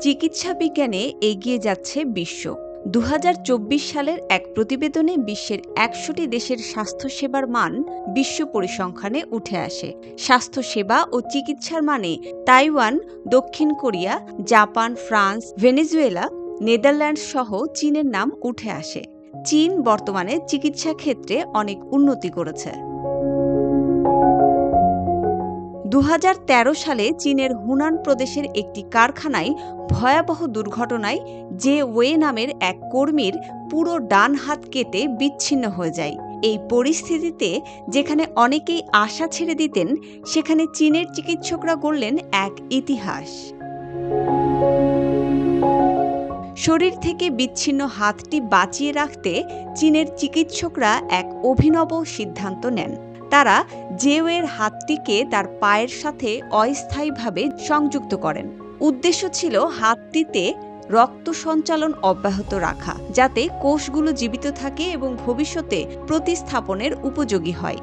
চিকিৎসা বিজ্ঞানে এগিয়ে যাচ্ছে বিশ্ব। ২০২৪ সালের এক প্রতিবেদনে বিশ্বের ১০০টি দেশের স্বাস্থ্যসেবার মান বিশ্ব পরিসংখ্যানে উঠে আসে। স্বাস্থ্যসেবা ও চিকিৎসার মানে তাইওয়ান, দক্ষিণ Korea, Japan, France, Venezuela, Netherlands সহ চীনের নাম উঠে আসে। চীন বর্তমানে চিকিৎসা ক্ষেত্রে অনেক উন্নতি করেছে। ২০১৩ সালে চীনের হুনান প্রদেশের একটি কারখানায় ভয়াবহ দুর্ঘটনায় জে ওয়ে নামের এক কর্মীর পুরো ডান হাত কেটে বিচ্ছিন্ন হয়ে যায়। এই পরিস্থিতিতে যেখানে অনেকেই আশা ছেড়ে দিতেন, সেখানে চীনের চিকিৎসকরা গড়লেন এক ইতিহাস। শরীর থেকে বিচ্ছিন্ন হাতটি বাঁচিয়ে রাখতে চীনের চিকিৎসকরা এক অভিনব সিদ্ধান্ত নেন। তারা জেওয়ের হাতটিকে তার পায়ের সাথে অস্থায়ীভাবে সংযুক্ত করেন। উদ্দেশ্য ছিল হাতটিতে রক্ত সঞ্চালন অব্যাহত রাখা, যাতে কোষগুলো জীবিত থাকে এবং ভবিষ্যতে প্রতিস্থাপনের উপযোগী হয়।